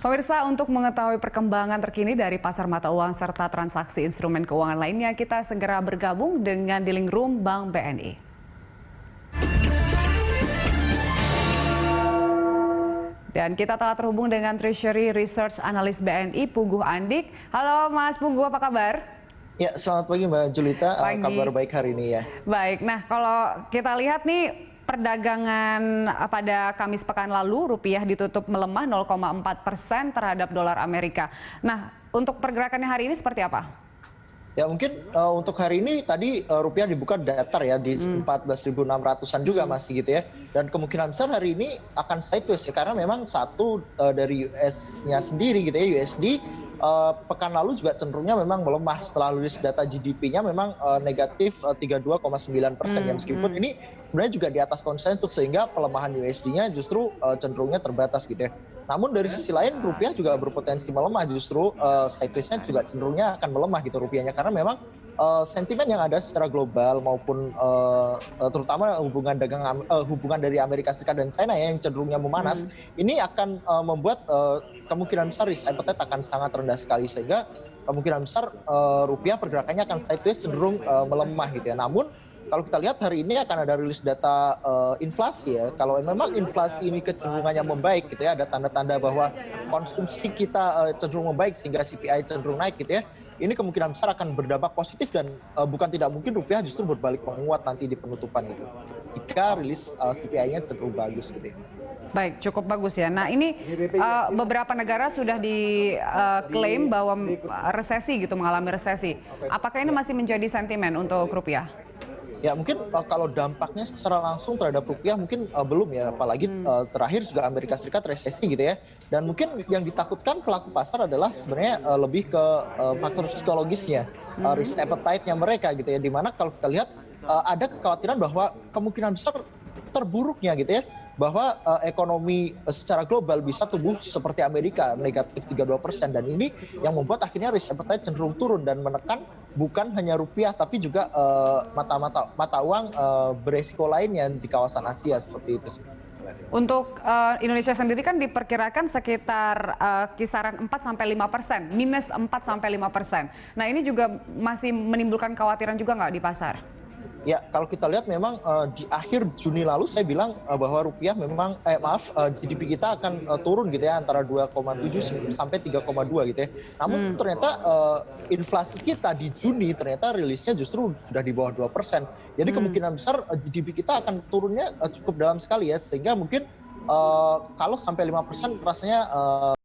Pemirsa, untuk mengetahui perkembangan terkini dari pasar mata uang serta transaksi instrumen keuangan lainnya, kita segera bergabung dengan Dealing Room Bank BNI. Dan kita telah terhubung dengan Treasury Research Analyst BNI, Puguh Andik. Halo Mas Puguh, apa kabar? Ya, selamat pagi Mbak Julita. Kabar baik hari ini ya. Baik, nah kalau kita lihat nih perdagangan pada Kamis pekan lalu, rupiah ditutup melemah 0,4% terhadap dolar Amerika. Nah, untuk pergerakannya hari ini seperti apa? Ya mungkin untuk hari ini tadi rupiah dibuka datar ya di 14.600-an juga masih gitu ya. Dan kemungkinan besar hari ini akan sideways ya, karena memang satu dari US-nya sendiri gitu ya, USD pekan lalu juga cenderungnya memang melemah setelah rilis data GDP-nya memang negatif 32,9% ya, meskipun ini sebenarnya juga di atas konsensus sehingga pelemahan USD-nya justru cenderungnya terbatas gitu ya. Namun dari sisi lain rupiah juga berpotensi melemah, justru sideways-nya juga cenderungnya akan melemah gitu rupiahnya, karena memang sentimen yang ada secara global maupun terutama hubungan dari Amerika Serikat dan China ya, yang cenderungnya memanas, ini akan membuat kemungkinan besar risk appetite akan sangat rendah sekali, sehingga kemungkinan besar rupiah pergerakannya akan sideways cenderung melemah gitu ya. Namun kalau kita lihat hari ini akan ada rilis data inflasi ya. Kalau memang inflasi ini kecenderungannya membaik gitu ya, ada tanda-tanda bahwa konsumsi kita cenderung membaik sehingga CPI cenderung naik gitu ya. Ini kemungkinan besar akan berdampak positif dan bukan tidak mungkin rupiah justru berbalik menguat nanti di penutupan gitu. Jika rilis CPI-nya cenderung bagus gitu ya. Baik, cukup bagus ya. Nah ini beberapa negara sudah diklaim bahwa resesi gitu, mengalami resesi. Apakah ini masih menjadi sentimen untuk rupiah? Ya mungkin kalau dampaknya secara langsung terhadap rupiah mungkin belum ya, apalagi terakhir juga Amerika Serikat resesi gitu ya. Dan mungkin yang ditakutkan pelaku pasar adalah sebenarnya lebih ke faktor psikologisnya, risk appetite-nya mereka gitu ya. Dimana kalau kita lihat ada kekhawatiran bahwa kemungkinan besar terburuknya gitu ya, bahwa ekonomi secara global bisa tumbuh seperti Amerika, negatif 32%, dan ini yang membuat akhirnya risk appetite cenderung turun dan menekan bukan hanya rupiah tapi juga mata uang beresiko lainnya di kawasan Asia seperti itu. Untuk Indonesia sendiri kan diperkirakan sekitar kisaran 4-5%, minus 4-5%. Nah ini juga masih menimbulkan kekhawatiran juga nggak di pasar? Ya, kalau kita lihat memang di akhir Juni lalu saya bilang bahwa rupiah memang GDP kita akan turun gitu ya, antara 2,7 sampai 3,2 gitu ya. Namun ternyata inflasi kita di Juni ternyata rilisnya justru sudah di bawah 2%. Jadi kemungkinan besar GDP kita akan turunnya cukup dalam sekali ya, sehingga mungkin kalau sampai 5% rasanya